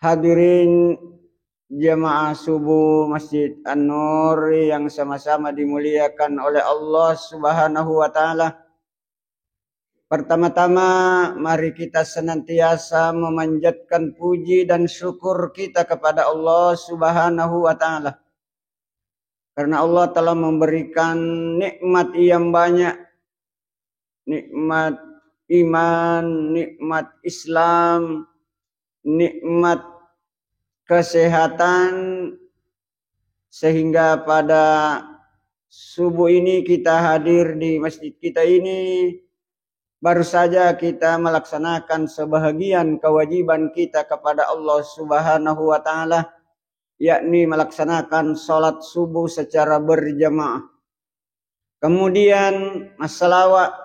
Hadirin jamaah subuh Masjid An-Nur yang sama-sama dimuliakan oleh Allah Subhanahu wa taala. Pertama-tama mari kita senantiasa memanjatkan puji dan syukur kita kepada Allah Subhanahu wa taala. Karena Allah telah memberikan nikmat yang banyak. Nikmat iman, nikmat Islam, nikmat kesehatan, sehingga pada subuh ini kita hadir di masjid kita ini. Baru saja kita melaksanakan sebahagian kewajiban kita kepada Allah Subhanahu wa taala, yakni melaksanakan sholat subuh secara berjamaah. Kemudian masalawat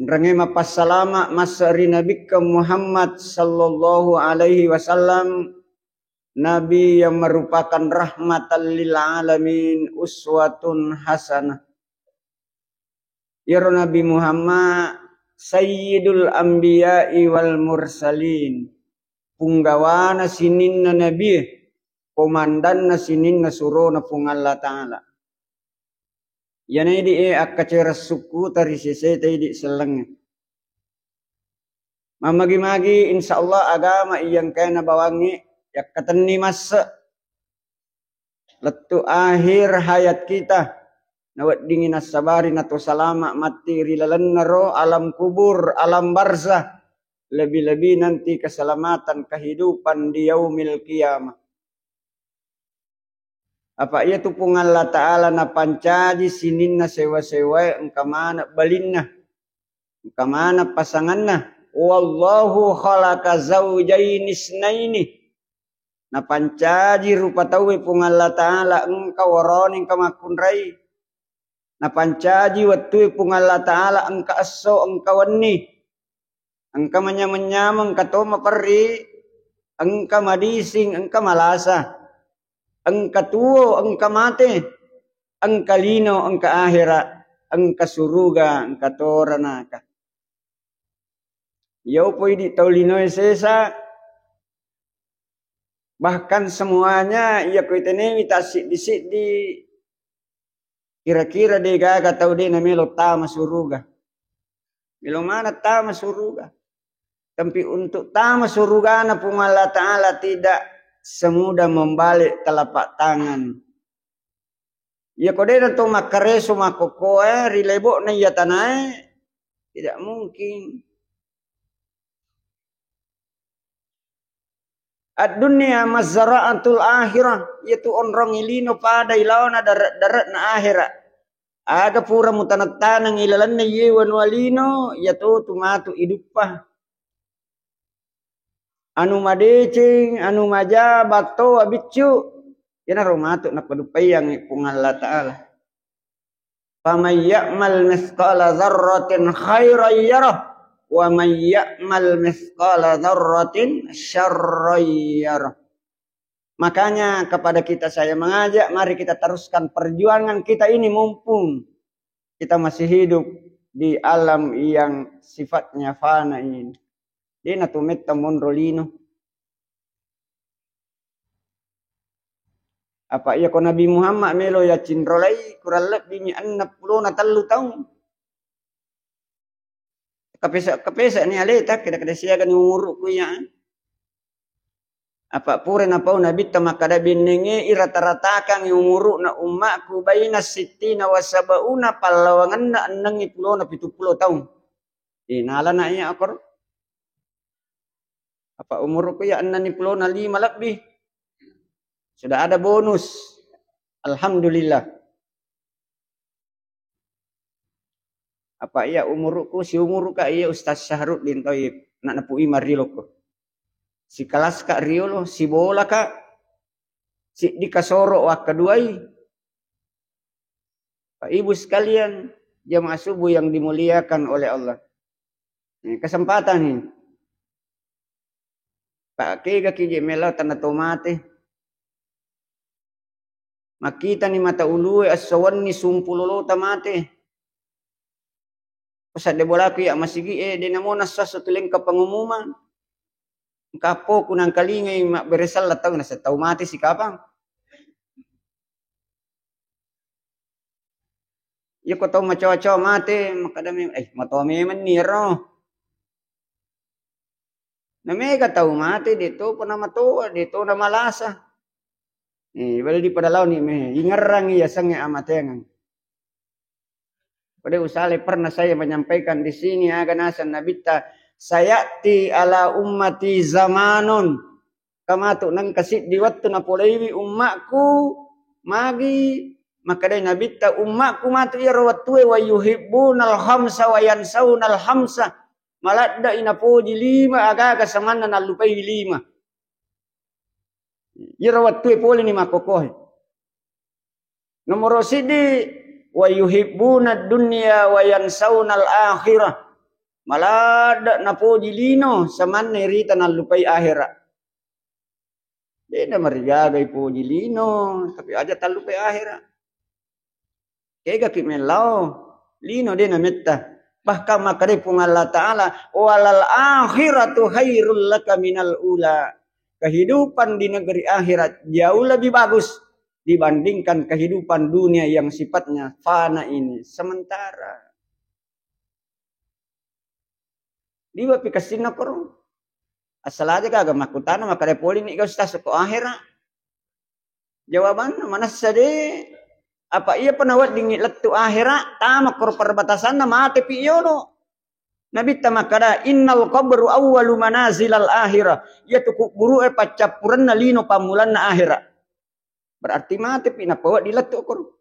Rangema passalama masari Nabi Muhammad sallallahu alaihi wasallam, Nabi yang merupakan rahmatan lil alamin, uswatun hasanah. Ya Nabi Muhammad sayyidul anbiya'i wal mursalin, punggawana sininna nabi, komandanna sininna surona pung Allah Ta'ala. Yana di akacera suku tari sesete di seleng. Mamagi-magi insyaallah agama yang kaya bawangi ya katani masa letu akhir hayat kita nawat dingin asabari nato salama mati rilalan naro alam kubur alam barzah, lebih-lebih nanti keselamatan kehidupan di yaumil qiyamah. Apa ia tu pung Allah Ta'ala na pancaji sininna sewa-sewa engkamana balinna, engkamana pasanganna. Wallahu khalaqa zawjaini isnaini, na pancaji rupa tawe pung Allah Ta'ala engkau waroning kamakunrai, na pancaji wattu pung Allah Ta'ala engka asso engka wanni, engka menyamang katoma perri, engka madising engka malasa, engka tuo engka mate, engka lino engka akhirat, engka suruga engka toranaka. Yau poi di taulino sesa, bahkan semuanya ia kuitene tasik disik di kira-kira de gaga tau de namelo tama suruga. Bilo mana tama suruga? Tapi untuk tama suruga na pung Allah Ta'ala tidak semudah membalik telapak tangan. Ya kodena to makareso makokoe rilebo na ya tanai, tidak mungkin. Ad-dunya mazra'atul akhirah, yaitu onrong ilino pada ilawana darat na akhirat. Aga pura mutanat-tanang ilalan na yewan walino, yaitu tumatu idupah. Anu madecing, anu majabat to abitju, yana romato na padupayang pung Allah Ta'ala. Faman ya'mal mithqala dzarratin khairan yarah, wa man ya'mal mithqala dzarratin syarran yarah. Makanya kepada kita saya mengajak, mari kita teruskan perjuangan kita ini mumpung kita masih hidup di alam yang sifatnya fana ini. Dina tumit tamun rolino. Apa iya ko Nabi Muhammad melo ya cinrolai kurang lebih 63 tahun. Kapesa ni aleta kada siagan umur ku ya. Apa pure na pau Nabi tamakada binenge irata-ratakan umur na ummaku baina sittina wa sabauna palawangan na 60 na 70 tahun. Inala na iya akor. Apa umurku ya 65 lebih. Sudah ada bonus. Alhamdulillah. Apa iya umurku si umur ka iya Ustaz Syahruddin Thayyib nak napui marilo ko. Si kelas ka riolo si bola ka si di kasoro wa keduai. Pak Ibu sekalian jamaah subuh yang dimuliakan oleh Allah. Ini kesempatan ini. Pak kega kije mela tanah tomate. Makita ni mata ulu asawan ni sumpulolo tamate. Pasal de bola ku ya masigi de namo nasa sa tuling ka pangumuman. Kapo kunang kalingay beresal latang na sa tao mati si kapang. Iyo ko tao macawa-cawa mati makadami matome man niro. Na mega tao mati dito po na matuwa dito na malasa. Wala di padalaw ni me ingarang iya sang amatengan. Pada usale pernah saya menyampaikan di sini aganasan nabita sayati ala ummati zamanun kamatu nang kasih di waktu na polaiwi ummakku magi maka day nabita ummakku matu ya rawatue wa yuhibbunal khamsa wa yansaunal khamsa maladda inapuji 5 aga samana nalupai 5 ya rawatue poli ni makokoh nomor sidi wa yuhibbuna dunya wa yansaunal akhirah malada napuji lino saman nerita nalupai akhirat dia mariagay puji lino tapi aja talupai akhirat kaya kimelao lino dia nametta bahkan makare pung Allah Ta'ala walal akhiratu khairul laka minal ula kehidupan di negeri akhirat jauh lebih bagus dibandingkan kehidupan dunia yang sifatnya fana ini sementara. Di ba pikasin na korong. Asal aja kagak makutana makarepoli ni ikaw sa ko akhirat. Jawaban mana sade apa iya penawat dingin letu akhirat tama kor perbatasan na mati piyono. Nabi tamakada innal qabru awwalu manazilal akhirah. Ya tu kuburu pacapuran na lino pamulan na akhirat. Berarti mati pinapawa diletuk kur.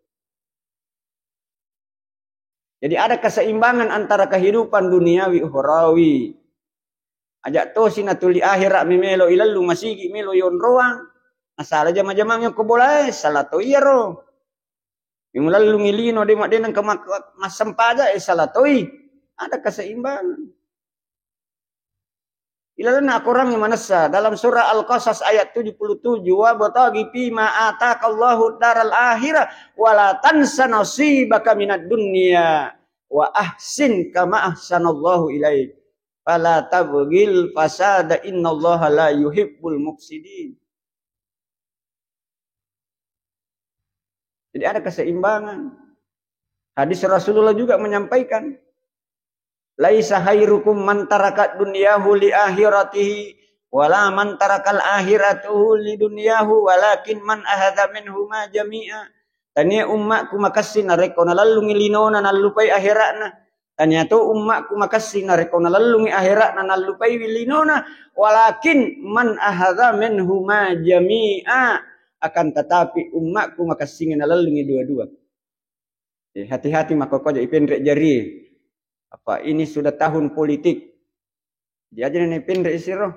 Jadi ada keseimbangan antara kehidupan duniawi ukhrawi. Ajak to sinatuli akhirat memelo ilalu masigi melo yon roang. Asal jama-jama yang keboleh salato iyaro. Imulalu ngilino de mak denang masampaja salatoi. Ada keseimbangan. Ilalana Quran yang manasa dalam surah Al-Qasas ayat 77 wa bataghi fima ataqallahu daral akhirah wala tansa nasibaka minad dunya wa ahsin kama ahsanallahu ilaik fala tabghil fasada innallaha la yuhibbul mufsidin. Jadi ada keseimbangan. Hadis Rasulullah juga menyampaikan laisa khairukum man tarakat dunyahu li akhiratihi wala man tarakal akhiratuhu li dunyahu walakin man ahadha minhuma jami'a. Tanya ummakku makasih nareko nalalungi linona nalupai akhiratna. Tanya tu ummakku makasih nareko nalalungi akhiratna nalupai linona walakin man ahadha minhuma jami'a. Akan tetapi ummakku makasih nalalungi dua-dua. Hati-hati makokoja ipendrek jari. Apa ini sudah tahun politik? Dia aja nih pendek siro.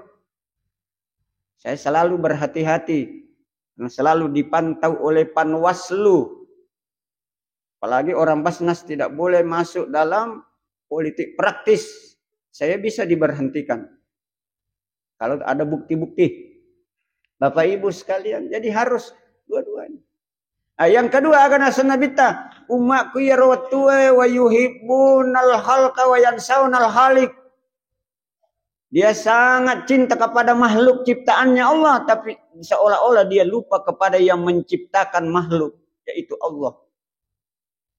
Saya selalu berhati-hati karena selalu dipantau oleh Panwaslu. Apalagi orang Basnas tidak boleh masuk dalam politik praktis. Saya bisa diberhentikan kalau ada bukti-bukti. Bapak Ibu sekalian, jadi harus dua-duanya. Yang kedua akan asanabita umatku ya rawatue wa yuhibbunal khalqa wa yansaunal khaliq. Dia sangat cinta kepada makhluk ciptaannya Allah tapi seolah-olah dia lupa kepada yang menciptakan makhluk yaitu Allah.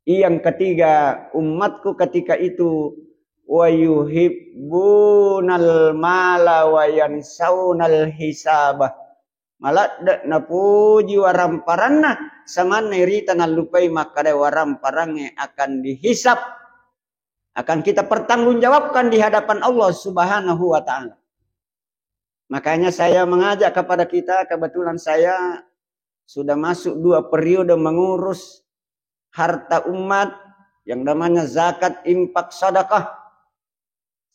Yang ketiga umatku ketika itu wa yuhibbunal mala wa yansaunal hisabah. Malat na puji waramparanna sama nerita nalupai maka waramparangnya akan dihisap akan kita pertanggungjawabkan di hadapan Allah Subhanahu wa taala. Makanya saya mengajak kepada kita, kebetulan saya sudah masuk 2 periode mengurus harta umat yang namanya zakat, infak, sedekah.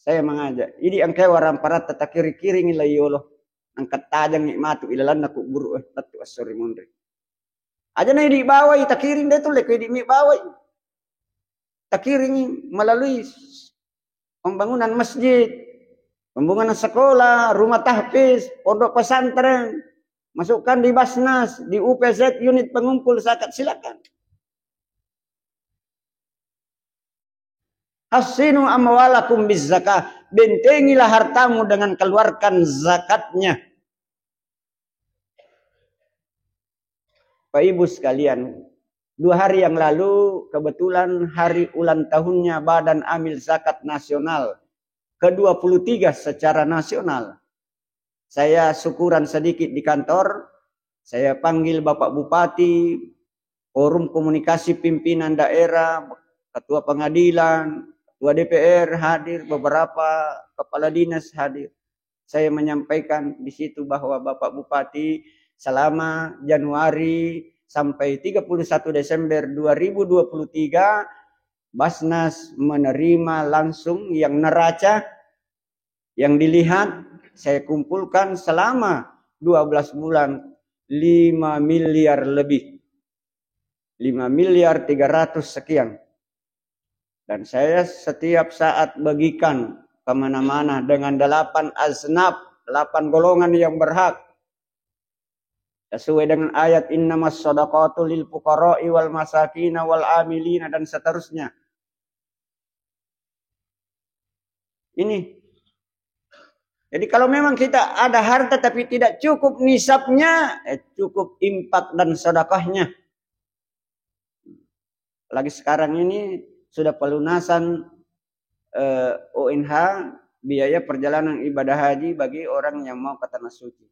Saya mengajak, ini angkai waramparat tata kiri-kiri nilai Allah. Angkat tajang nikmatu ilalan aku buru tatu asori mondre. Aja na di bawah takiring deh tu lekoi di mi bawah. Takiring melalui pembangunan masjid, pembangunan sekolah, rumah tahfiz, pondok pesantren, masukkan di Basnas, di UPZ unit pengumpul zakat silakan. Hasinu amwalakum biz zakah. bentengilah hartamu dengan keluarkan zakatnya. Pak Ibu sekalian, 2 hari yang lalu kebetulan hari ulang tahunnya Badan Amil Zakat Nasional ke-23 secara nasional. Saya syukuran sedikit di kantor, saya panggil Bapak Bupati, forum komunikasi pimpinan daerah, ketua pengadilan, ketua DPR hadir, beberapa kepala dinas hadir. Saya menyampaikan di situ bahwa Bapak Bupati selama Januari sampai 31 Desember 2023 Basnas menerima langsung yang neraca yang dilihat saya kumpulkan selama 12 bulan 5 miliar lebih. 5 miliar 300 sekian. Dan saya setiap saat bagikan kemana-mana dengan 8 aznab, 8 golongan yang berhak. Sesuai dengan ayat innamas shadaqatu lil fuqara'i wal masakin wal amilina dan seterusnya. Ini. Jadi kalau memang kita ada harta tapi tidak cukup nisabnya, cukup infak dan sedekahnya. Lagi sekarang ini sudah pelunasan ONH biaya perjalanan ibadah haji bagi orang yang mau ke tanah suci.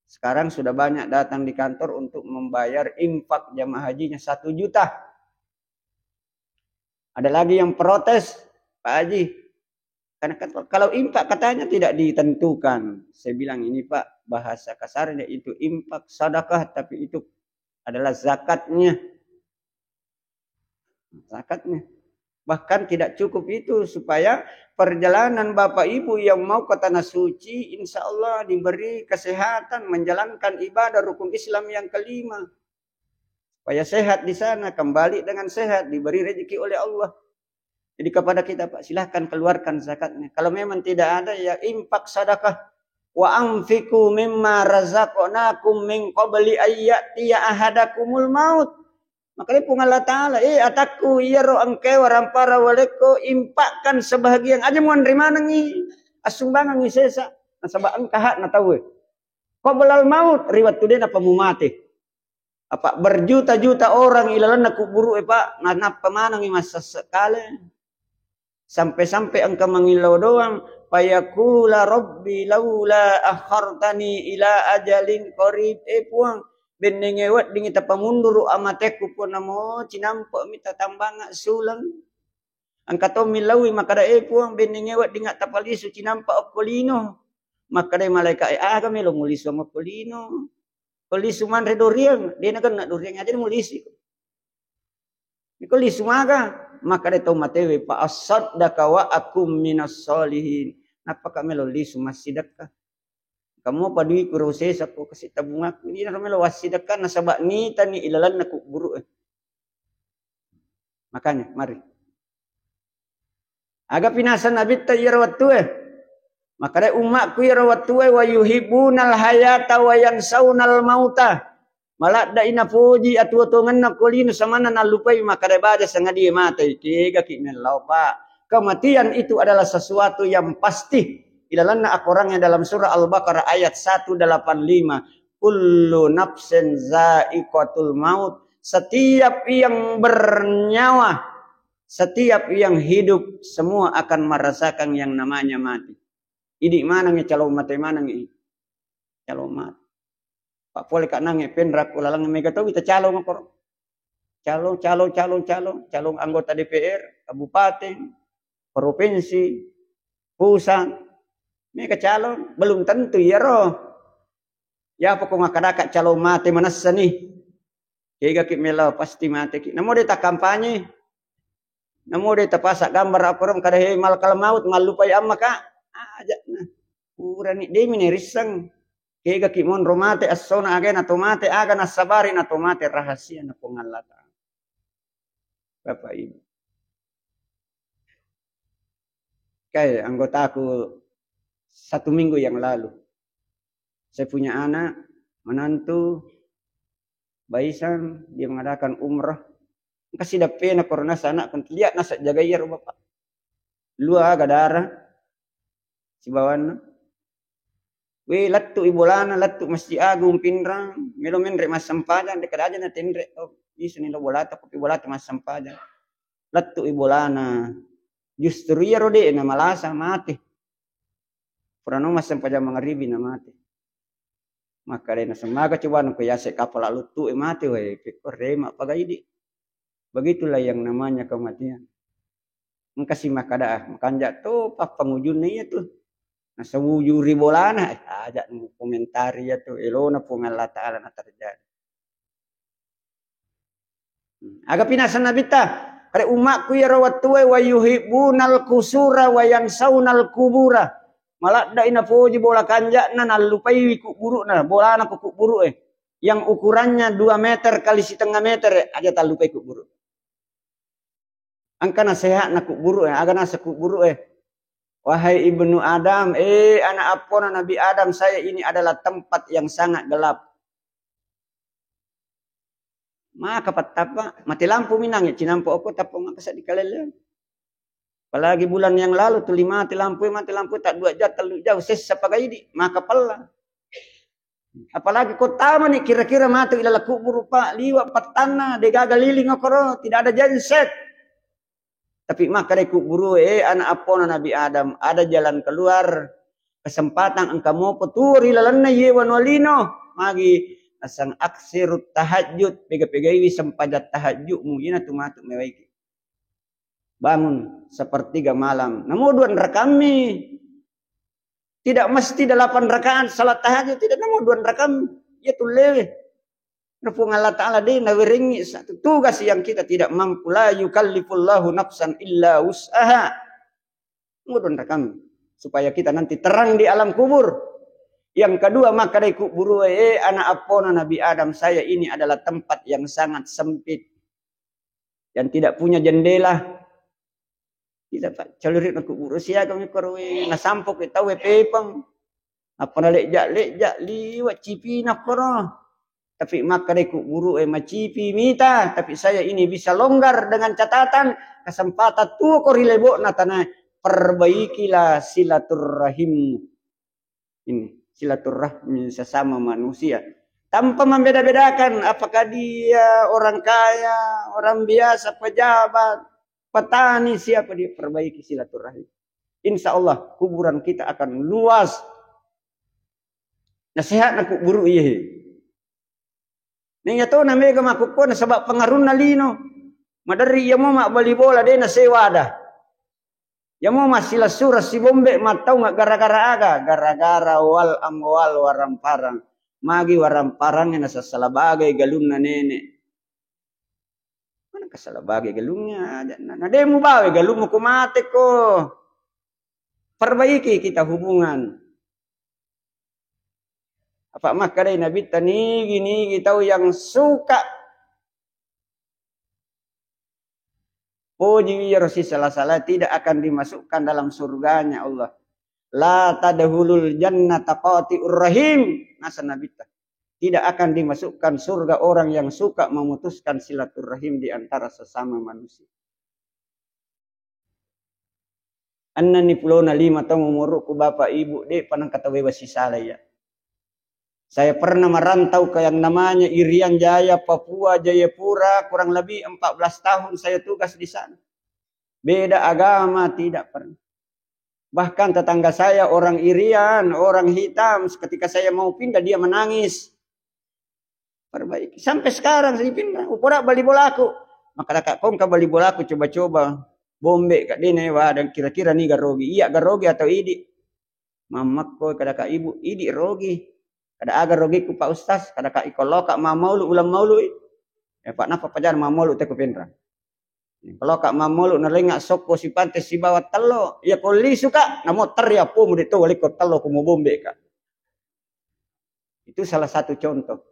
Sekarang sudah banyak datang di kantor untuk membayar infak jamaah hajinya 1 juta. Ada lagi yang protes, Pak Haji. Karena kalau infak katanya tidak ditentukan. Saya bilang ini Pak, bahasa kasarnya itu infak sedekah, tapi itu adalah zakatnya. Zakatnya. Bahkan tidak cukup itu supaya perjalanan Bapak Ibu yang mau ke tanah suci insya Allah diberi kesehatan menjalankan ibadah rukun Islam yang kelima. Supaya sehat di sana, kembali dengan sehat, diberi rezeki oleh Allah. Jadi kepada kita Pak, silahkan keluarkan zakatnya. Kalau memang tidak ada ya infak sedekah. Wa anfiqu mimma razaqnakum min qabli ayyatiya ahadakumul maut. Makanya pun Allah Ta'ala, ataku iya ro angke warampara waleko impakkan sebahagian aja mau nerima nangi asumbangan ngi sesa nasaba angkahat na tahu. Qablal maut riwat tu apa mumati. Apa berjuta-juta orang ilalan nak kuburu Pak nganap pemana ngi masa sekali. Sampai-sampai engkau mengilau doang. Fayaqula rabbi laula akhartani ila ajalin qarib. Puang. Benengewat dingin tapamundur amateku pun namo. Cinampak minta tambang sulang. Angkato milawi makada puang. Benengewat dingin tapalisu cinampak okolino. Makada malaikat kami lo mulisu sama okolino. Polisu man redoriang. Dia nak doriang aja mulisi. Ikoli sumaga. Maka dia tahu matewe pa asaddaka wa akum minas solihin. Napa kami lo lisu masidaka? Kamu padui kuroses aku kasih tabung aku. Ini kami lo wasidaka nasabak ni tani ilalan naku buru. Makanya mari. Aga pinasan nabi tayyarwat tuwe. Maka dia umatku yarwat tuwe wa yuhibunal hayata wa yansaunal mauta. Malak da ina puji atu-atungan na kulino sama na nalupai makada baca sangadi mata tiga kimelau Pak. Kematian itu adalah sesuatu yang pasti. Ilalanna akorangnya dalam surah Al-Baqarah ayat 185. Kullu nafsin za'iqatul maut. Setiap yang bernyawa, setiap yang hidup semua akan merasakan yang namanya mati. Idi mana ngi calon mati mana ngi calon mati. Pak Pole kak nange pendrak ulalang mega tahu kita calon ngakor. Calon anggota DPR, kabupaten, provinsi, pusat. Mega calon belum tentu ya roh. Ya apa kau ngakadaka calon mati manasa nih. Kega kimela pasti mati. Namo dia tak kampanye. Namo dia tak pasak gambar akoram kada he mal kal maut malupai amma ka. Aja nah. Urani demi nih risang. Kega kimon romate asona agen atau mate agan asabarin atau mate rahasia na pengalata. Bapak Ibu. Kayak anggotaku 1 minggu yang lalu. Saya punya anak, menantu, baisan, dia mengadakan umrah. Kasih dah pena korona sana kan lihat nasa jaga ya Bapak. Lu aga darah. Sibawana. We lattu ibolana lattu Masjid Agung Pindrang. Melo menre mas sampajan dekat aja na tendre. Oh, isu nilo bolata kopi bolata mas sampajan. Lattu ibolana. Justru ya rode na malasa mati. Purano mas sampajan mangaribi na mati. Maka na semaga coba no kaya kapal lalu tu mati we rema pagaidi. Begitulah yang namanya kematian. Mengkasih makada makanja tu pangujunnya itu. Nah sewuju ribolana aja komentari ya tu elona pun Allah Taala na terjadi. Aga pinasan nabita kare umatku ya rawatue wa yuhibbunal kusura wa yansaunal kubura. Malah da ina poji bola kanjakna nalupai kuburu na bola na kuburu yang ukurannya 2 meter kali setengah meter aja talupai kuburu. Angka nasihat na kuburu aga nasa kuburu Wahai ibnu Adam, anak apona Nabi Adam, saya ini adalah tempat yang sangat gelap. Maka patapa, mati lampu minang ya, cinampu aku tapo makasa dikalele. Apalagi bulan yang lalu tuli mati lampu tak 2 jam terlalu jauh sesa pagaidi, maka pala. Apalagi kota nih kira-kira mati ilala kubur pak liwat patana degaga liling okoro, tidak ada genset. Tapi maka reku buru anak apona Nabi Adam ada jalan keluar kesempatan engkau mau peturi lalana yewan walino magi asang aksirut tahajud pega-pegai sempadat tahajudmu ina tumatu mewaiki bangun sepertiga malam namuduan rakami tidak mesti 8 rakaat salat tahajud tidak namuduan rakam ya tulewe Nafung Allah Ta'ala dia nawiringi satu tugas yang kita tidak mampu la yukallifullahu nafsan illa wus'aha. Mudun rekam supaya kita nanti terang di alam kubur. Yang kedua maka dari kubur anak apona Nabi Adam saya ini adalah tempat yang sangat sempit. Yang tidak punya jendela. Tidak pak calurit na kubur sia kami korwe nasampok kita we pepang. Apa na lejak liwat cipi na koro. Tapi maka reku buru macipi mita. Tapi saya ini bisa longgar dengan catatan. Kesempatan tu korilebo natana. Perbaikilah silaturrahim. Ini silaturrahim sesama manusia. Tanpa membeda-bedakan apakah dia orang kaya, orang biasa, pejabat, petani, siapa dia perbaiki silaturrahim. Insya Allah kuburan kita akan luas. Nasihat nak buru iya. Ning to na mega makukon sebab pengaruh na lino. Madari ya mo bali bola de na sewada. Ya mo masila surah si bombe matau nggak gara-gara wal amwal waram parang. Magi waram parang na sa salabagai galung na nene. Mana ka salabagai galungnya ada na demo bawe galung mo kumate ko. Perbaiki kita hubungan. Apa maka dari Nabi tani gini tahu yang suka puji Rasul salah tidak akan dimasukkan dalam surganya Allah. La tadhulul jannata qati'ur rahim. Nasa Nabi tidak akan dimasukkan surga orang yang suka memutuskan silaturahim di antara sesama manusia. Annani pulona 5 tahun umurku bapak ibu dek panang kata bebas salaya. Saya pernah merantau ke yang namanya Irian Jaya, Papua, Jayapura. Kurang lebih 14 tahun saya tugas di sana. Beda agama tidak pernah. Bahkan tetangga saya orang Irian, orang hitam. Ketika saya mau pindah dia menangis. Perbaiki. Sampai sekarang saya pindah. Upura bali bolaku. Maka kakak kong ka bali bolaku coba-coba. Bombe kak dene dan kira-kira nih garogi. Iya garogi atau idi. Mamak ko kada kak ibu idi rogi. Kada agar rogi ku Pak Ustaz, kada ka ikolo kak mamaulu ulam maulu. Pak napa pajar mamaulu te ku pendra. Kalau kak mamaulu nalenga soko si pantes si bawat telo, ya koli suka namo terya po mu dito wali ko telo ku mo bombe ka. Itu salah satu contoh.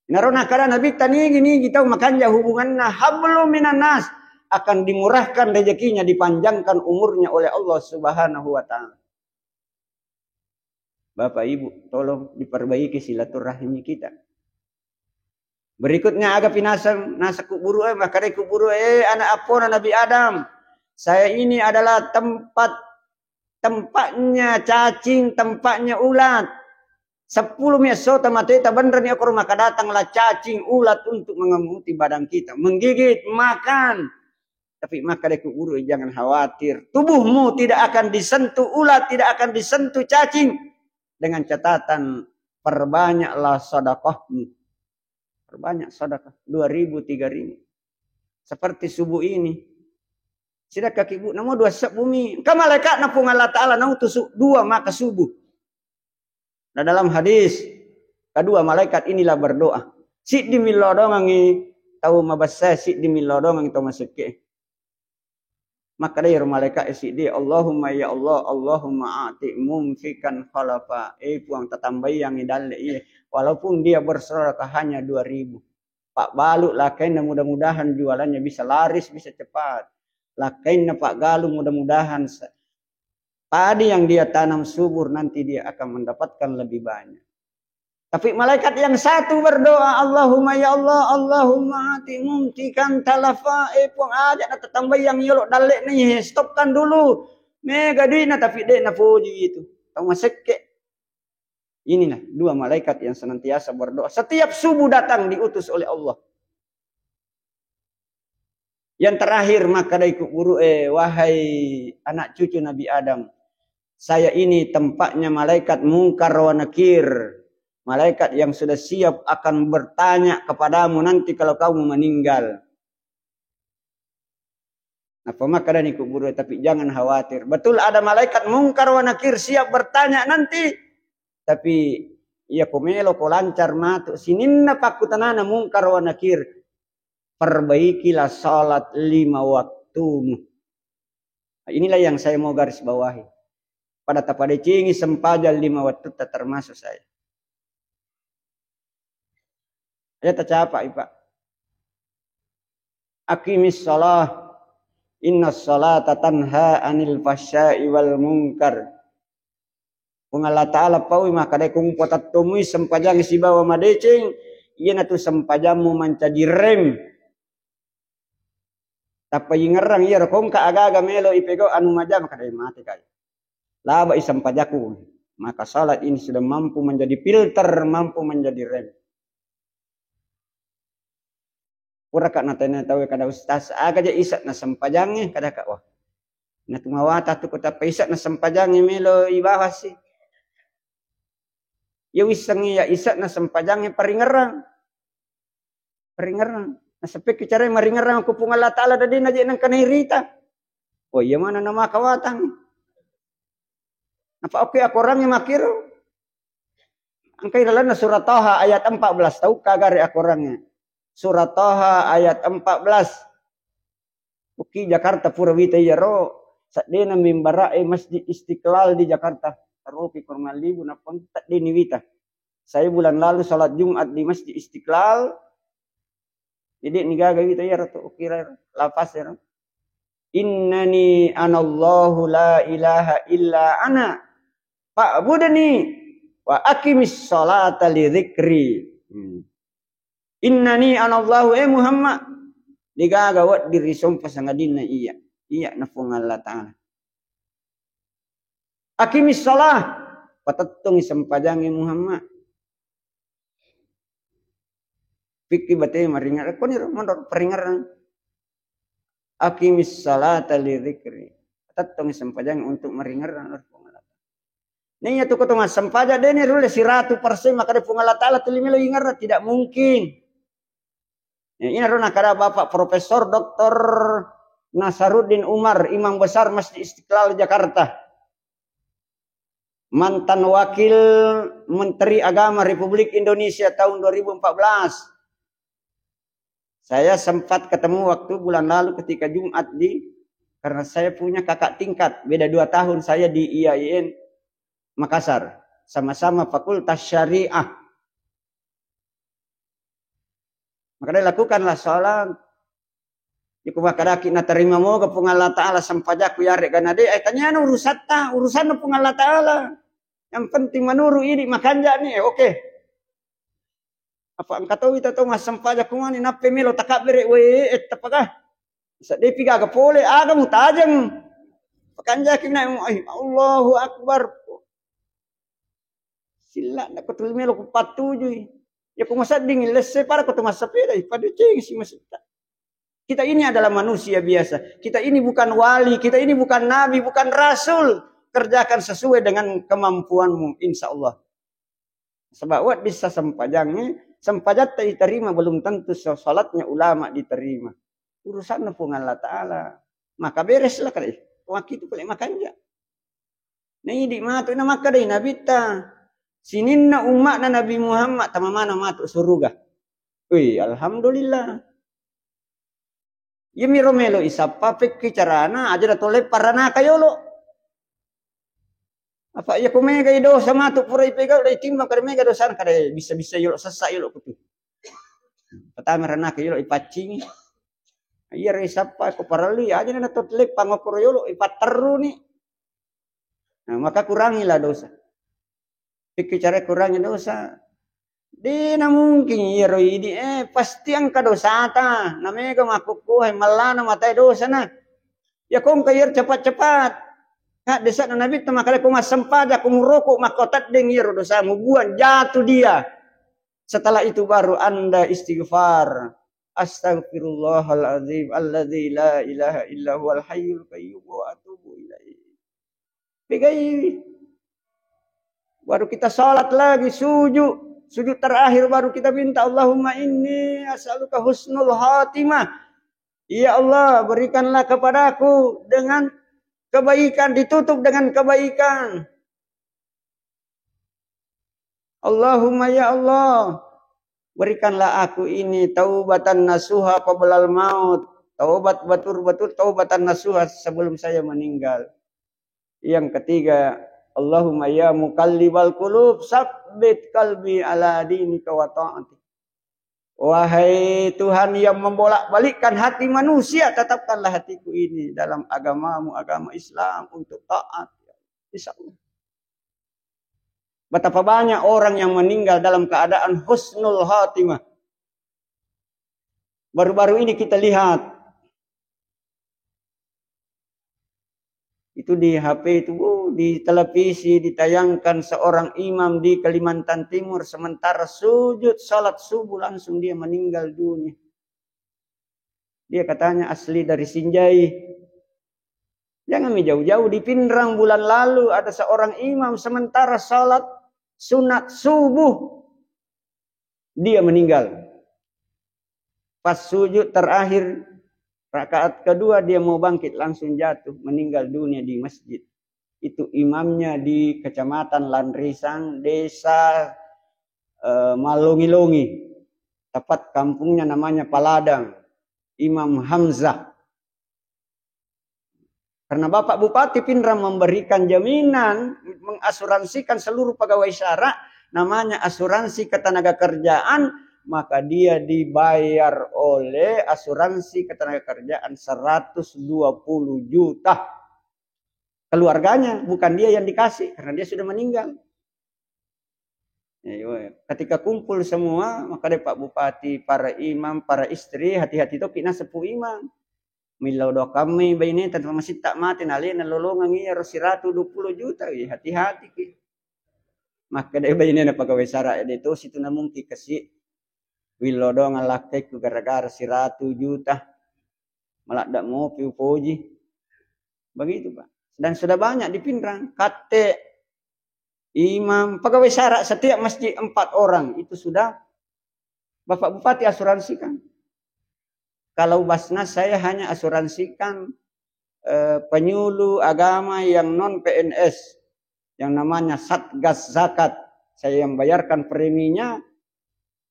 Narona kada nabi tani gini kita makanya hubunganna hablum minan nas akan dimurahkan rezekinya, dipanjangkan umurnya oleh Allah Subhanahu wa taala. Bapak Ibu, tolong diperbaiki silaturahim kita. Berikutnya agak pinasang nasa kuburu makare kuburu anak apona Nabi Adam. Saya ini adalah tempat tempatnya cacing, tempatnya ulat. 10 mesota mateta bener nih aku maka datanglah cacing ulat untuk mengemuti badan kita, menggigit, makan. Tapi maka deku guru jangan khawatir, tubuhmu tidak akan disentuh ulat, tidak akan disentuh cacing, dengan catatan perbanyaklah sedekahmu. Perbanyak sedekah 2.000 3.000. Seperti subuh ini. Sida kaki bu namo 2 sak bumi. Ka malaikat na pung Allah Ta'ala nau tusuk 2 maka subuh. Nah dalam hadis kedua malaikat inilah berdoa. Si di milodongangi tahu mabassa si di milodongangi tahu maseke. Maka dari malaikat si di Allahumma ya Allah Allahumma ati mumfikan khalafa. Puang tatambai yang idalle iye. Walaupun dia bersedekah hanya 2.000. Pak Balu lakain mudah-mudahan jualannya bisa laris bisa cepat. Lakain Pak Galuh mudah-mudahan padi yang dia tanam subur nanti dia akan mendapatkan lebih banyak. Tapi malaikat yang satu berdoa Allahumma ya Allah Allahumma ati mumtikan talafa puang aja na tambah yang yolok dalek nih stopkan dulu. Mega dina tapi dek na puji itu. Tahu maseke. Inilah 2 malaikat yang senantiasa berdoa. Setiap subuh datang diutus oleh Allah. Yang terakhir maka dari guru wahai anak cucu Nabi Adam. Saya ini tempatnya malaikat mungkar wa nakir. Malaikat yang sudah siap akan bertanya kepadamu nanti kalau kamu meninggal. Apa maka dari guru tapi jangan khawatir. Betul ada malaikat mungkar wa nakir siap bertanya nanti. Tapi ia komelo ko lancar matu sininna pakutanana mungkar wa nakir. Perbaikilah salat 5 waktumu. Nah, inilah yang saya mau garis bawahi. Pada tapade cingi sempajal 5 waktu tak termasuk saya. Ya tercapai Pak. Aqimis shalah. Innas salata tanha anil fahsya'i wal munkar. Kung Allah Ta'ala pawi maka de kung potat tumui sempajang si bawa madecing. Iya na tu sempajamu mencadi rem. Tapi ngerang iya kong ka aga-aga melo ipego anu majam kadai mati kaya. Laba isam pajaku. Maka salat ini sudah mampu menjadi filter, mampu menjadi rem. Pura kak natanya tahu kada ustaz aga aja isat na sempajangnya kada kak wah. Na tumawata tu kota isat na sempajangnya melo ibahas sih. Ya wisangi ya isat na sempajangnya peringerang. Peringerang. Nasapik bicara maringerang aku pung Allah Ta'ala dadi na nang kanirita. Oh iya mana nama kawatang. Apa oke aku orangnya makiro. Angkai dalam surat Toha ayat 14 tahu kagari aku orangnya. Surat Toha ayat 14. Uki Jakarta Purwita Yaro. Saat dia mimbara Masjid Istiqlal di Jakarta. Taruki kurma libu napon tak di niwita. Saya bulan lalu salat Jumat di Masjid Istiqlal. Jadi ni gaga gitu ya ratu ukira lapas ya. Innani anallahu la ilaha illa ana fa'budni wa aqimis sholata li dzikri. Innani anallahu Muhammad digaga wat diri sompa sangadina iya. Iya nafung Allah Ta'ala. Aqimis sholah patatong sampajangi Muhammad. Fikri batay maringar. Kau ni mandor peringaran. Aqimis salata li dzikri. Tatong sampajang untuk maringaran. Nih tu ketemu sampaja deni rule 100% maka de pungal Ta'ala tulimelo ingar tidak mungkin. Ini rona kada Bapak Profesor Dr. Nasaruddin Umar Imam Besar Masjid Istiqlal Jakarta. Mantan Wakil Menteri Agama Republik Indonesia tahun 2014. Saya sempat ketemu waktu bulan lalu ketika Jumat karena saya punya kakak tingkat. Beda 2 tahun saya di IAIN Makassar. Sama-sama Fakultas Syariah. Maka dia lakukanlah sholat. Iku makadaki na terima mo ke Allah Ta'ala sampajaku yare ganade. Tanya urusan na Allah Ta'ala. Yang penting menuru ini makanja nih. Oke. Apa angkat tahu itu mas sampaja kumani nape melo takabere we tapakah. Sa depi gaga pole aga mutajang. Pakanjaki na Allahu Akbar. Sila na ko tulmelo ko patujoy. Ya kung masading ilese para ko tumasapira pada cing si masita. Kita ini adalah manusia biasa. Kita ini bukan wali, kita ini bukan nabi, bukan rasul. Kerjakan sesuai dengan kemampuanmu, insya Allah. Sebab wat bisa sempajangnya, sempajat tak diterima belum tentu salatnya ulama diterima. Urusan pun Allah Ta'ala. Maka bereslah kali. Waktu itu boleh makan ya. Nah ini matu na maka dari Nabi ta. Sinin na umat na Nabi Muhammad tamamana matu surga. Wih, alhamdulillah. Yemi romelo isapa pek carana aja da tole parana kayolo. Apa ya kumega ido sama tu pura ipega udah timbang kada mega dosan kada bisa-bisa yolo sesak yolo kutu. Pertama rana kayolo ipacing. Iya resapa ko parali aja na totle pangokoro yolo ipateru ni. Nah, maka kurangilah dosa. Pikir cara kurangi dosa. Di na mungkin iro ini pasti ang kadosata. Na mega makukuhay malana matay dosa na. Ya kung kayo cepat-cepat. Kak desa na Nabi makala kung masempada kung rokok makotat dengir dosa mubuan jatuh dia. Setelah itu baru Anda istighfar. Astaghfirullahaladzim alladzi la ilaha illa huwal hayyul qayyum wa atubu ilaihi. Begai. Baru kita salat lagi sujud. Sujud terakhir baru kita minta Allahumma inni as'aluka husnul khatimah. Ya Allah berikanlah kepadaku dengan kebaikan, ditutup dengan kebaikan. Allahumma ya Allah, berikanlah aku ini taubatan nasuha qablal maut. Taubat betul-betul taubatan nasuha sebelum saya meninggal. Yang ketiga, Allahumma ya muqallibal qulub, sabbit qalbi ala dinika wa ta'atik. Wahai Tuhan yang membolak-balikkan hati manusia, tetapkanlah hatiku ini dalam agamamu, agama Islam untuk taat. Insyaallah. Betapa banyak orang yang meninggal dalam keadaan husnul khatimah. Baru-baru ini kita lihat. Itu di HP itu, di televisi ditayangkan seorang imam di Kalimantan Timur sementara sujud salat subuh langsung dia meninggal dunia. Dia katanya asli dari Sinjai. Jangan jauh-jauh di Pindrang bulan lalu ada seorang imam sementara salat sunat subuh dia meninggal. Pas sujud terakhir rakaat kedua dia mau bangkit langsung jatuh meninggal dunia di masjid. Itu imamnya di Kecamatan Landrisang, Desa Malongi-Longi. Tepat kampungnya namanya Paladang. Imam Hamzah. Karena Bapak Bupati Pindrang memberikan jaminan, mengasuransikan seluruh pegawai syara, namanya asuransi ketenagakerjaan, maka dia dibayar oleh asuransi ketenagakerjaan 120 juta. Keluarganya, bukan dia yang dikasih karena dia sudah meninggal. Ketika kumpul semua, maka dari Pak Bupati, para imam, para istri, hati-hati itu kina sepuh imam. Milau do kami bayi tanpa masih tak mati nali nolongan ngi harus 120 juta, hati-hati ki. Maka dari bayi na pegawai syara itu situ namung ki kasih Wilodo ngalaktek ku gara-gara 100 juta. Malah dak mau piupoji. Begitu Pak. Dan sudah banyak di Pindrang. Kate, imam, pegawai syara setiap masjid 4 orang. Itu sudah Bapak Bupati asuransikan. Kalau Basnas saya hanya asuransikan penyuluh agama yang non PNS. Yang namanya Satgas Zakat. Saya yang bayarkan preminya.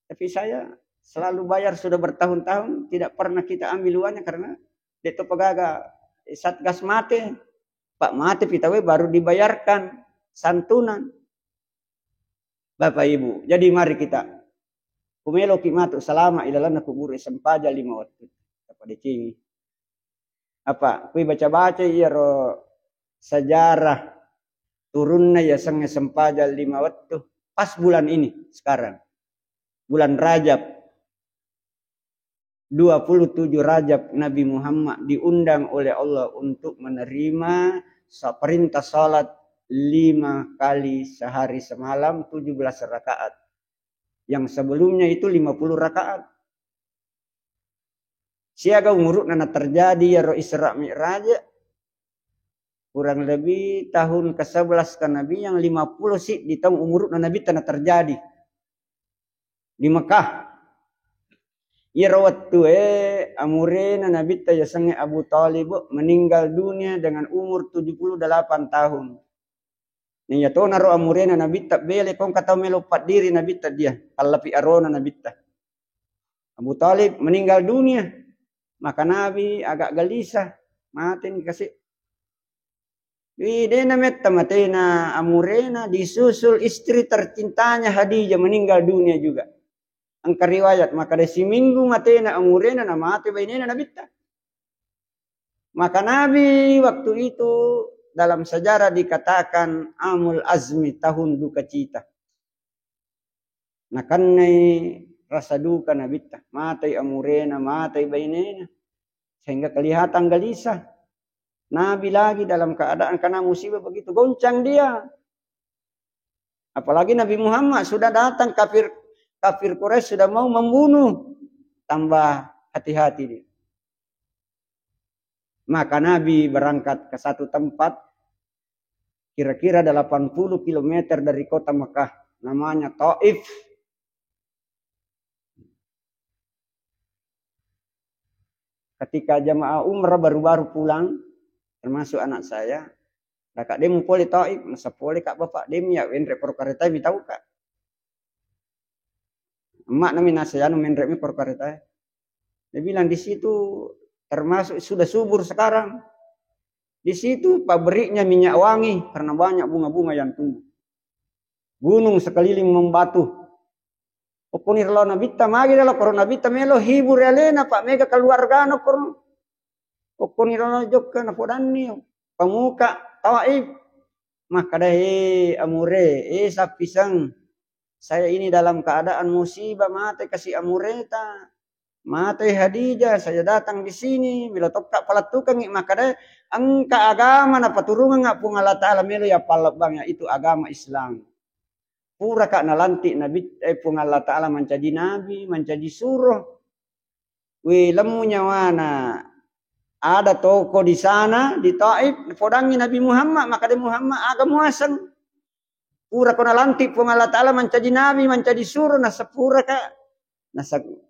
Tapi saya selalu bayar sudah bertahun-tahun. Tidak pernah kita ambil uangnya karena itu pegaga Satgas mati. Pak mati pitawe baru dibayarkan santunan. Bapak Ibu. Jadi mari kita. Kumelo kimatu selama ilalana kubur sempaja 5 waktu. Apa dicingi. Apa? Kui baca-baca ya sejarah. Turunnya ya sange sempaja 5 waktu. Pas bulan ini sekarang. Bulan Rajab 27 Rajab Nabi Muhammad diundang oleh Allah untuk menerima perintah salat 5 kali sehari semalam 17 rakaat. Yang sebelumnya itu 50 rakaat. Siaga umurut nana terjadi ya roh Isra Mi'raj. Kurang lebih tahun ke-11 kan Nabi yang 50 sih di tahun umurut Nabi tanah terjadi. Di Mekah. Ya rawattu amurena Nabi ya sange Abu Talib meninggal dunia dengan umur 78 tahun. Ni ya to naro amurena Nabi tak bele kong kata melopat diri Nabi tak dia. Kalapi arona Nabi tak. Abu Talib meninggal dunia. Maka Nabi agak gelisah. Mati ni kasih. Widena metta matena amurena disusul istri tercintanya Khadijah meninggal dunia juga. Angka riwayat maka dari seminggu matena amurena na mati bainena Nabi tak. Maka Nabi waktu itu dalam sejarah dikatakan amul azmi tahun duka cita. Nakanai rasa duka Nabi tak. Matai amurena, matai bainena. Sehingga kelihatan gelisah. Nabi lagi dalam keadaan karena musibah begitu. Goncang dia. Apalagi Nabi Muhammad sudah datang kafir Quraisy sudah mau membunuh. Tambah hati-hati dia. Maka Nabi berangkat ke satu tempat. Kira-kira 80 km dari kota Mekah. Namanya Taif. Ketika jamaah umrah baru-baru pulang. Termasuk anak saya. Kak dia mau poli Taif. Masa poli kak bapak dia ya. Wendrek perkareta mi tahu kak. Emak nami nasayanu wendrek mi perkareta. Dia bilang di situ termasuk sudah subur sekarang. Di situ pabriknya minyak wangi karena banyak bunga-bunga yang tumbuh. Gunung sekeliling membatu. Okunir lo nabita magi dalo koro nabita melo hibur elena pak mega keluarga no koro. Okunir lo jokka na podani pemuka Taif. Maka deh amure sapisang saya ini dalam keadaan musibah mati kasih amureta. Mati Khadijah, saya datang di sini bila tokak palat tukang maka deh angka agama na paturungan ngak pung Allah Ta'ala melo ya palabangnya itu agama Islam. Pura kak nalantik Nabi pung Allah Ta'ala menjadi nabi, menjadi suruh. Wih lemunya wana ada toko di sana di Taif podangi Nabi Muhammad maka deh Muhammad agama muasang. Pura kak nalantik pung Allah Ta'ala menjadi nabi, menjadi suruh na sepura kak.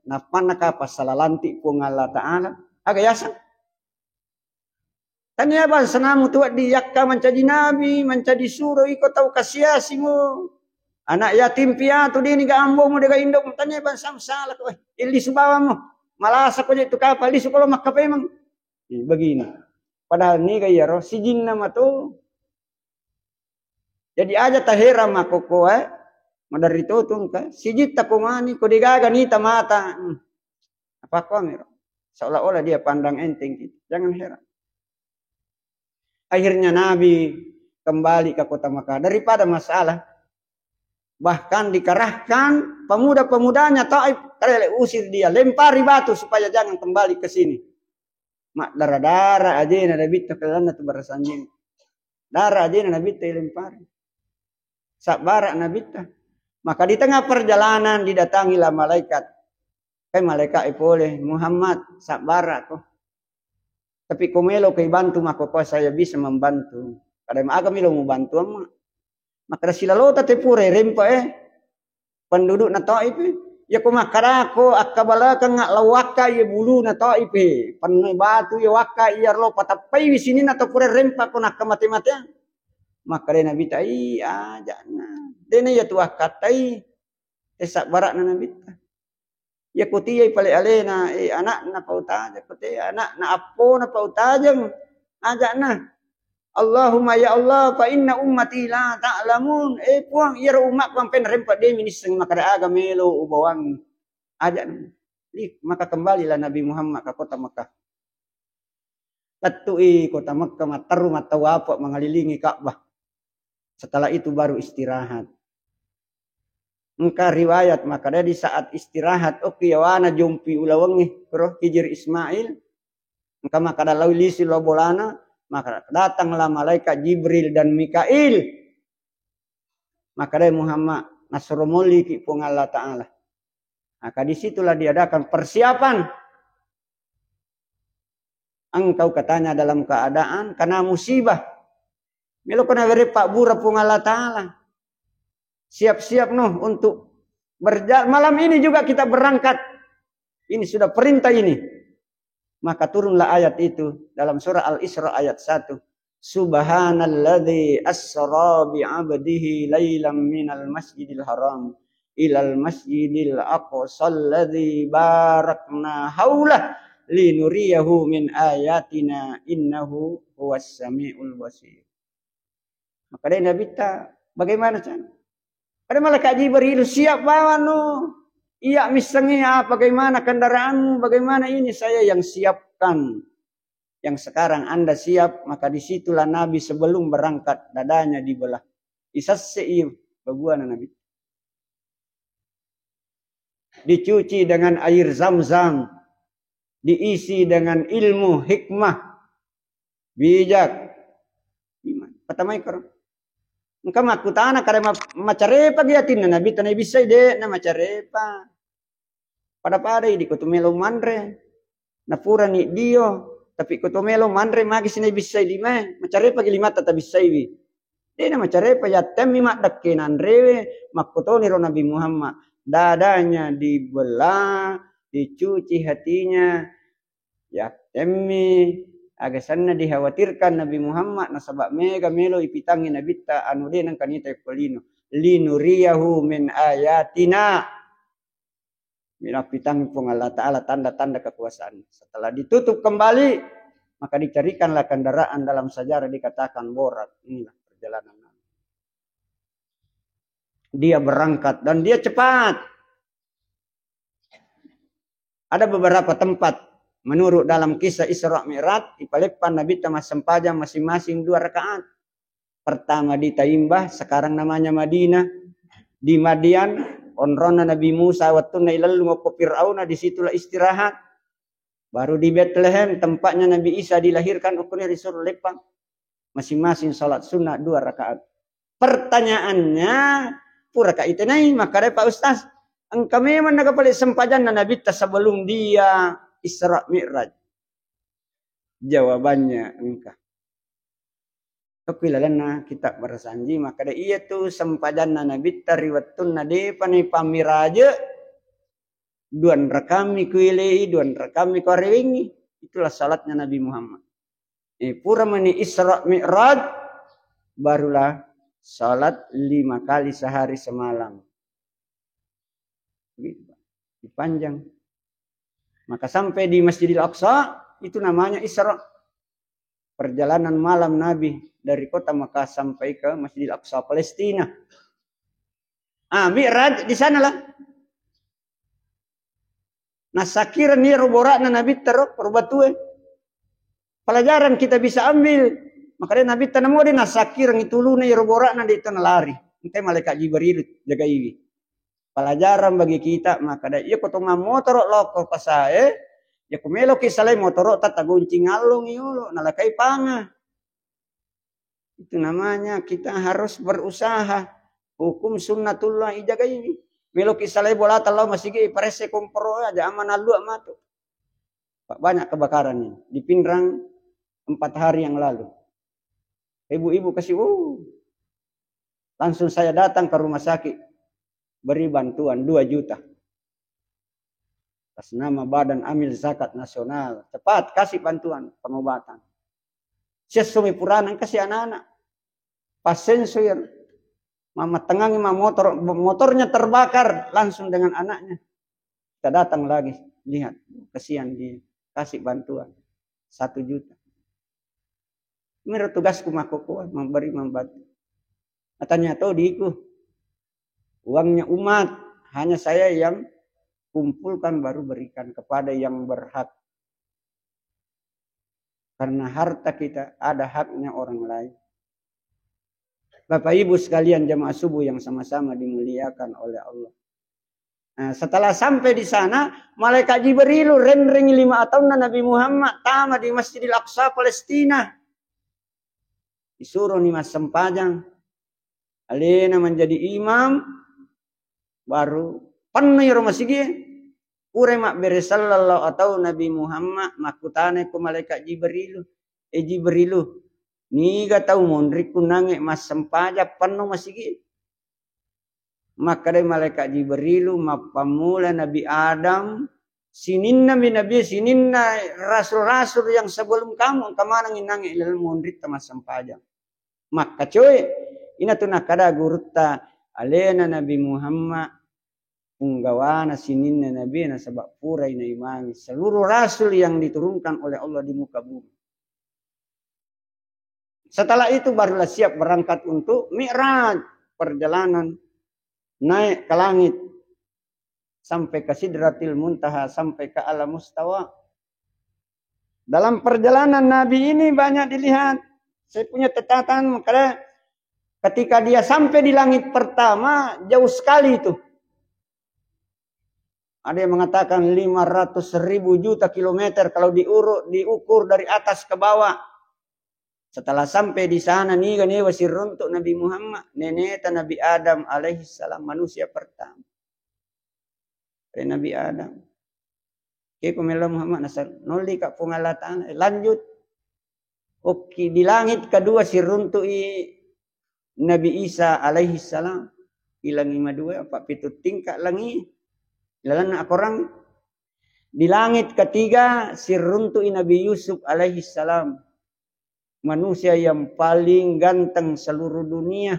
Napanaka pasalalanti pung Allah Ta'ala agayasa tanya ba sanamu tuwa di yakka menjadi nabi menjadi suruh iko tau kasiasi mo anak yatim piatu di ni gaambo mo daga indok tanya ba samsala ko ili subawa mo malasa ko itu kapal di sukolo makapemang begini padahal ni kaya ro si jin nama to jadi aja tahera makoko Madari tutung ka sijit tapungani ko digaga ni tamata. Apa ko mero? Seolah-olah dia pandang enteng gitu. Jangan heran. Akhirnya Nabi kembali ke kota Makkah daripada masalah. Bahkan dikerahkan pemuda-pemudanya Taif usir dia, lempari batu supaya jangan kembali ke sini. Mak darah-darah aja Nabi kelana tu barasanjing. Darah aja Nabi lempari. Sabarak Nabi Maka di tengah perjalanan didatangilah malaikat. Kay malaikat boleh Muhammad sabar ako. Tapi kumelo kay bantu mako ko saya bisa membantu. Kada maaga milo mo bantu ama. Maka sila lota te pure rempa penduduk na Taif ya kumakara ko akabala kang lawaka ye bulu na Taif panay batu ye waka iya lo patapay sini na to pure rempa ko nakamati-mati. Maka dia Nabi tai aja na. Dene ya tuah katai esak barak na Nabi. Ya kutiyai pale alena anak na pautaja kuti anak na apo na pautajang aja na. Allahumma ya Allah fa inna ummati la ta'lamun puang iya umat pang penrempat de miniseng makada aga melo ubawang aja na. Maka kembalilah Nabi Muhammad ke kota Makkah. Tatui kota Makkah mataru matawapo mengelilingi Ka'bah. Setelah itu baru istirahat. Engkau riwayat maka di saat istirahat yawana jumpi ulawangi kro hijir Ismail. Engkau maka lawi lisi lobolana Maka datanglah malaikat Jibril dan Mikail. Maka dari Muhammad nasrumuli ki pung Allah Ta'ala. Maka disitulah diadakan persiapan. Engkau katanya dalam keadaan karena musibah. Melo kena beri Pak Bura pung Allah Ta'ala. Siap-siap noh untuk berjalan. Malam ini juga kita berangkat. Ini sudah perintah ini. Maka turunlah ayat itu dalam surah Al-Isra ayat 1. Subhanalladzi asra bi'abdihi lailam minal masjidil haram ilal masjidil aqsa alladzi barakna haulah linuriyahu min ayatina innahu huwas samiul basir. Maka dia Nabi bagaimana cara? Ada malaikat Jibril siap bawa no. Iya misalnya bagaimana kendaraanmu, bagaimana ini saya yang siapkan. Yang sekarang Anda siap, maka disitulah Nabi sebelum berangkat dadanya dibelah. Isasse'i baguana Nabi. Dicuci dengan air zam-zam. Diisi dengan ilmu, hikmah, bijak. Pertama ikut. Engkau maku tanah karena macarepa giatin na Nabi tanah bisa ide na macarepa. Pada di kutumelo manre. Na pura ni dio. Tapi kutumelo manre magi sini bisa di me. Macarepa gilima tata bisa ibi. Dia na macarepa ya temi mak dakkenan rewe. Makutoni ro Nabi Muhammad. Dadanya dibelah. Dicuci hatinya. Ya temi. Agasanna dikhawatirkan Nabi Muhammad nasabak mega melo ipitangi Nabi ta anu de nang kanita kolino linuriyahu min ayatina. Mila pitangi pung Allah Ta'ala tanda-tanda kekuasaan. Setelah ditutup kembali maka dicarikanlah kendaraan dalam sejarah dikatakan borat. Inilah perjalanan Nabi. Dia berangkat dan dia cepat. Ada beberapa tempat menurut dalam kisah Isra Mi'raj, ipalepan Nabi Tama sempaja masing-masing 2 rakaat. Pertama di Taimbah, sekarang namanya Madinah. Di Madian, onrona Nabi Musa waktu nailalu ngopo Fir'auna, disitulah istirahat. Baru di Bethlehem, tempatnya Nabi Isa dilahirkan, ukurnya disuruh lepang. Masing-masing salat sunnah 2 rakaat. Pertanyaannya, pura ka itenai, maka Pak Ustaz, engkau memang nagapalik sempajan na Nabi ta sebelum dia Isra Mi'raj. Jawabannya engkau. Kepilalana kita bersanji maka iya tu sempadan Nabi tariwatun nade pani pamiraja 2 rakami kuilei 2 rakami kuarewengi. Itulah salatnya Nabi Muhammad. Pura mani Isra Mi'raj barulah salat 5 kali sehari semalam. Dipanjang. Maka sampai di Masjidil Aqsa itu namanya Isra. Perjalanan malam Nabi dari kota Makkah sampai ke Masjidil Aqsa Palestina. Mi'raj di sanalah. Nasakira ni roborakna Nabi teruk perbatue. Pelajaran kita bisa ambil. Makanya Nabi tanamo di nasakira ngituluna roborakna di tanah lari. Entah malaikat Jibril jaga iwi. Pelajaran bagi kita maka da iya kotong motor loko pasae ya kumelo kisalay motor tata guncing along iulo nalakai panga. Itu namanya kita harus berusaha. Hukum sunnatullah ijaga ini. Melo kisalay bola talau masih parese kompro aja aman alu amatu. Banyak kebakaran ini di Pindrang 4 hari yang lalu. Ibu-ibu kasih langsung saya datang ke rumah sakit. Beri bantuan 2 juta. Atas nama Badan Amil Zakat Nasional. Cepat kasih bantuan pengobatan. Sesumi puranan kasih anak-anak. Pasien suir. Mama tengangi motornya terbakar langsung dengan anaknya. Kita datang lagi. Lihat. Kasihan dikasih bantuan. 1 juta. Ini tugasku makukuah. Memberi membantu. Katanya tahu diiku. Uangnya umat, hanya saya yang kumpulkan baru berikan kepada yang berhak. Karena harta kita ada haknya orang lain. Bapak Ibu sekalian jamaah subuh yang sama-sama dimuliakan oleh Allah. Nah, setelah sampai di sana, malaikat Jibril rendering 5 tahun Nabi Muhammad tama di Masjidil Aqsa Palestina. Disuruh ni mas sempajang. Alena menjadi imam. Baru penuh rumah sigi. Ure mak beresallallahu atau Nabi Muhammad makutane ku malaikat Jibrilu. Jibrilu. Niga tahu mondriku nange mas sempaja penuh masigi. Maka dari malaikat Jibrilu mapamula Nabi Adam. Sininna Nabi sininna rasul-rasul yang sebelum kamu kemana nginangi ilal mondrit mas sempaja. Maka cuy. Ina tu nakada gurutta alena Nabi Muhammad punggawana sininna Nabi na sebab purai na imami seluruh rasul yang diturunkan oleh Allah di muka bumi. Setelah itu barulah siap berangkat untuk Mi'raj, perjalanan naik ke langit sampai ke Sidratil Muntaha, sampai ke Alam Mustawa. Dalam perjalanan Nabi ini banyak dilihat. Saya punya catatan karena ketika dia sampai di langit pertama, jauh sekali itu. Ada yang mengatakan 500.000 juta kilometer kalau diukur dari atas ke bawah. Setelah sampai di sana nih kan wasir untuk Nabi Muhammad, nenek Nabi Adam alaihissalam, manusia pertama. Dari Nabi Adam. Kepemela Muhammad Nasar, noli kak pengalatan, lanjut. Oke, di langit kedua siruntui Nabi Isa alaihissalam. Ilangi madua, apa pitu tingkat langi. Lalan orang. Di langit ketiga siruntui Nabi Yusuf alaihissalam. Manusia yang paling ganteng seluruh dunia.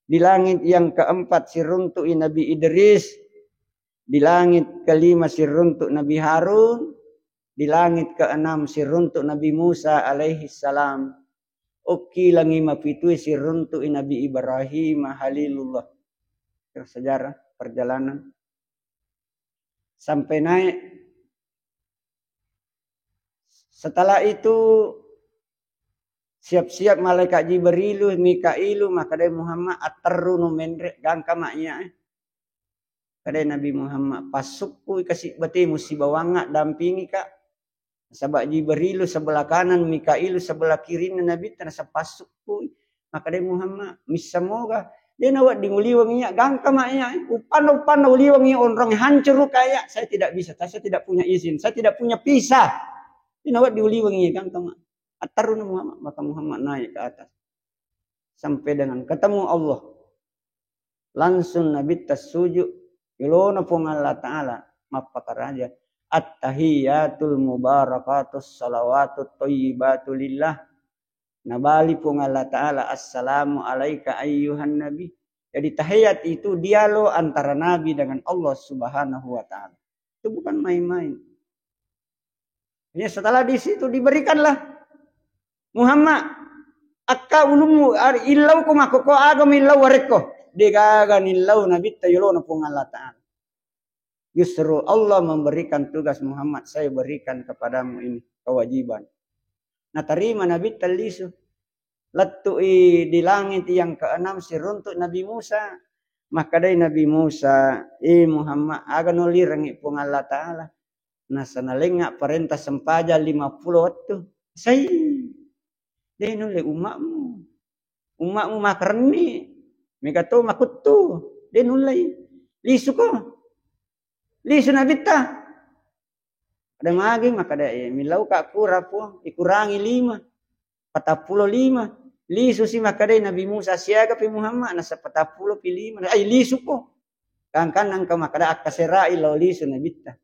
Di langit yang keempat siruntui Nabi Idris. Di langit kelima siruntuk Nabi Harun. Di langit keenam siruntuk Nabi Musa alaihissalam. Oki langi mapitui siruntuk Nabi Ibrahim Halilullah. Sejarah perjalanan. Sampai naik. Setelah itu siap-siap malaikat Jibrilu, Mikailu, maka dari Muhammad aterunu mendrek gangka maknya. Kadai Nabi Muhammad pasukku kasih beti musibah wangak dampingi kak. Sabak Jibrilu sebelah kanan, Mikailu sebelah kiri Nabi tanah pasukku. Maka dari Muhammad misamoga dia nawat dinguliwanginya gangka maknya. Upan uliwangi orang hancur kaya. Saya tidak bisa, saya tidak punya izin, saya tidak punya pisah. Dia nawat diuliwanginya gangka mak. Atarun Muhammad, maka Muhammad naik ke atas. Sampai dengan ketemu Allah. Langsung Nabi tasujud. Ilona pun Allah Ta'ala. Mapakar raja. At-tahiyatul mubarakatus salawatut thayyibatu lillah. Nabali pun Allah Ta'ala. Assalamu alaika ayyuhan Nabi. Jadi tahiyat itu dialog antara Nabi dengan Allah Subhanahu wa Ta'ala. Itu bukan main-main. Ini setelah di situ diberikanlah Muhammad akka ulumu illau ko makoko agam illau wareko degagan illau nabi tayolona pun Allah Ta'ala. Justru Allah memberikan tugas Muhammad, saya berikan kepadamu ini kewajiban. Nah terima Nabi talisu latui di langit yang keenam siruntuk Nabi Musa. Maka dari Nabi Musa Muhammad agan ulirangi pun Allah Ta'ala. Nah sanalengak perintah sempaja 50 waktu. Saya dia nulai umakmu makarni mereka tu makutu dia nulai lisu nabita ada magi maka ada milau kak kurapu dikurangi 45 lisu si maka ada Nabi Musa siaga pi Muhammad nasa 40 pi 5 lisu ko kan nangka maka ada akaserai lau lisu nabita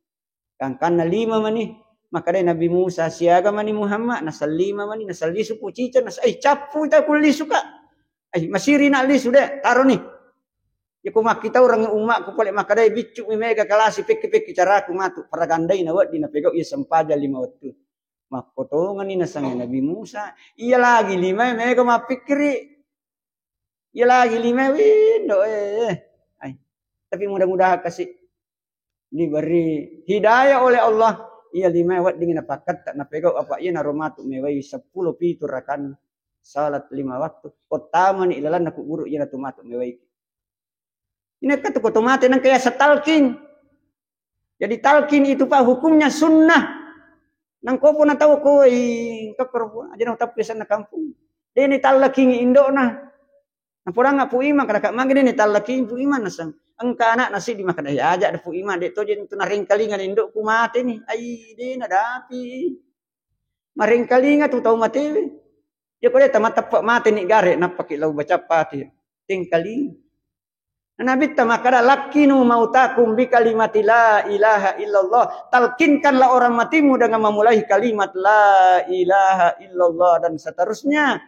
kan na 5 mani. Maka dari Nabi Musa siaga mani Muhammad nasal 5 mani nasal lisu ku cica nasal capu ta ku lisu ka masiri na lisu de taro ni ya ku makita orang umak ku pole maka dari bicu mega kalasi pek cara ku matu para gandai na wad dina pegau ya sempaja 5 waktu makotongan ni nasang Nabi Musa iya lagi 5 mega mapikiri iya lagi 5 windo tapi mudah-mudahan kasih diberi hidayah oleh Allah. Iya 5 wat dengan pakat tak napegau apa iya naromatu mewai 10 pitu rakan salat 5 waktu. Pertama ni ilalan aku guru iya natumatu mewai. Ini kata ko tomate nang kaya sa talqin. Jadi talqin itu pak hukumnya sunnah. Nang ko po na tahu ko kakor aja nang tapisan na kampung. Dini talaking indo na. Napurang nga po ima kada ka magini ni talaking po ima nasang. Ang kana nasi di makada aja da po ima dito din to na ring kalingan indo ko mati ni. Ay di nadapi. Maring kalinga to taw mati. Ya ko deta matapa mati ni gare napakilaw baca pati. Ting kaling. Nabi tamakada lakinu mautakum bi kalimati la ilaha illallah. Talkinkanlah orang matimu dengan memulai kalimat la ilaha illallah dan seterusnya.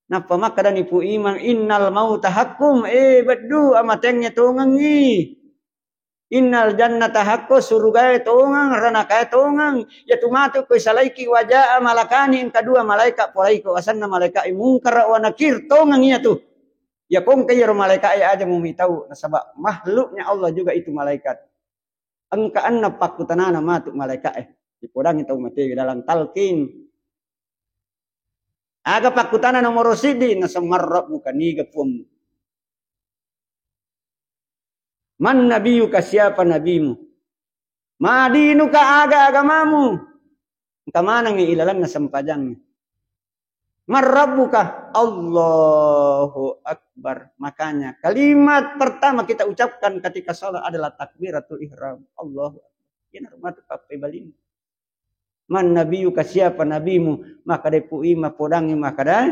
Napa makada ni pu iman innal mauta haqqum bedu amatengnya tongangi. Innal jannata haqqu surga tongang ranaka tongang ya tumatu ko salaiki wajaa malakani yang kedua malaikat polai ko asanna malaikat mungkar wa nakir tongang iya tu. Ya kong kayo malaikat aja mau tahu nasabak makhluknya Allah juga itu malaikat. Angkaan na pakutanana matuk malaikat dipodang itu mati dalam talqin. Aga pakutana nomor sidi na samarrab mukaniga pum. Man nabiyuka siapa nabimu? Madinuka aga agamamu. Kamanang ilalan na sampajang. Marrabbuka Allahu Akbar. Makanya kalimat pertama kita ucapkan ketika salat adalah takbiratul ihram. Allahu Akbar. Ini rumah papai balin. Man nabiyuka siapa nabimu maka depu ima podangi maka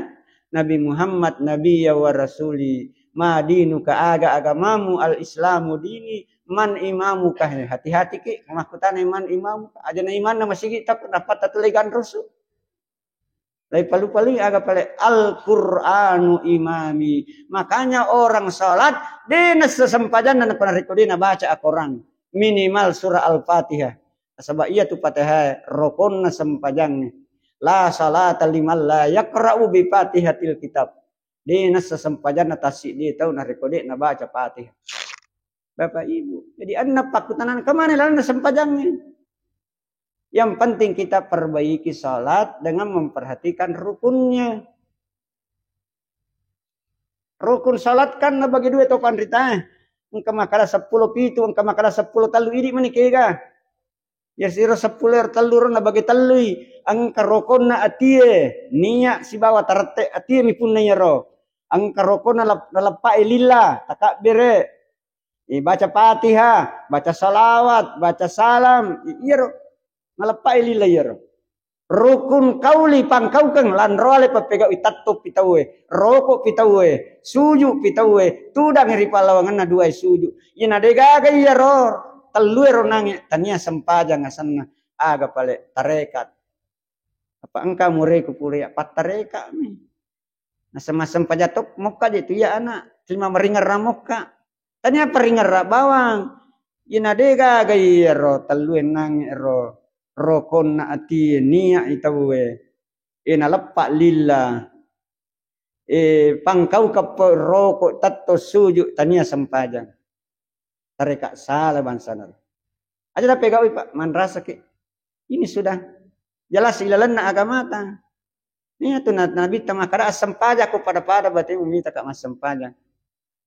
Nabi Muhammad nabiya wa rasuli madinuka aga agamamu al islamu dini man imamuka hati-hati ki makutana man imamuka aja na iman na masigi tak dapat tatuligan rusuh lai palu-paling aga pale al Qur'anu imami makanya orang salat dina sesempadan dan penarikodina baca Al-Qur'an minimal surah Al-Fatihah. Sebab ia tu Fatihah rukun sempajangnya. La salata liman la yaqra'u bi Fatihatil kitab. Dina sesempajan tasik dia tahu na rekode na baca Fatihah. Bapak Ibu, jadi anda pakutanan kemana lah sempajangnya. Yang penting kita perbaiki salat dengan memperhatikan rukunnya. Rukun salat kan bagi dua topan rita. Engkau makala 10 pitu, engkau makala 10 talu ini menikah. Ya sira 10 telur na bagi telui ang karokon na atie niya si bawa tarate atie mi pun na yaro ang karokon na lapa lillah takbire baca Fatihah baca salawat baca salam yaro ngalapa lillah yaro rukun kauli pangkaukeng lan role papega itatto pitawe rokok pitawe suju pitawe tudang ri palawangan na dua suju ina degaga yaro teluero nange tania sempajang asanna aga pale tarekat apa engkau mureku puri apa tarekat mi na semasem pajatok mokka itu ya anak cuma meringar ramokka tania peringar bawang ina dega gairo teluen nange ro rokon na ati niya itawe ina lepak lillah pangkau kap rokok tatto sujuk tania sempajang tarekat salah bangsa aja dah pegawi Pak man rasa ke ini sudah jelas ilalan na agama ta ni tu nabi tamakara sempaja ko pada berarti meminta kak mas sempaja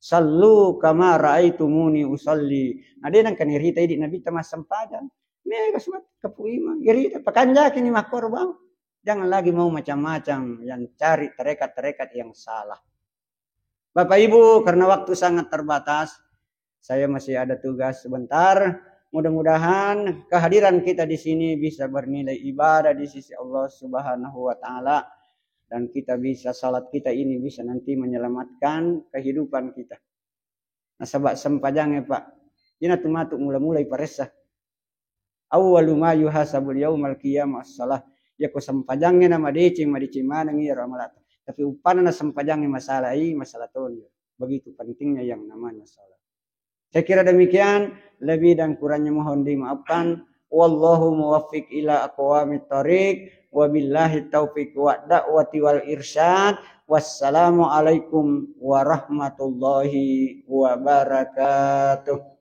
sallu kama raaitumuni usalli ade nang kanirita idi nabi tamas sempaja mega semat kapuima gerita pakanja kini makor bang jangan lagi mau macam-macam yang cari tarekat yang salah. Bapak Ibu karena waktu sangat terbatas saya masih ada tugas sebentar. Mudah-mudahan kehadiran kita di sini bisa bernilai ibadah di sisi Allah Subhanahu wa taala dan kita bisa salat kita ini bisa nanti menyelamatkan kehidupan kita. Nah, sebab sempajangnya Pak. Ina tumatuk mula-mulai paresa. Awwalu ma yuhasabul yaumal qiyamah as-salah. Ya ko sempajangnya nama decing madicimana ngira ramalat. Tapi upana sempajangnya masalah ton. Begitu pentingnya yang namanya salat. Saya kira demikian, lebih dan kurangnya mohon dimaafkan. Wallahu muwaffiq ila aqwamit thariq, wabillahi taufiq wa da'wati wal irsyad. Wassalamu alaikum warahmatullahi wabarakatuh.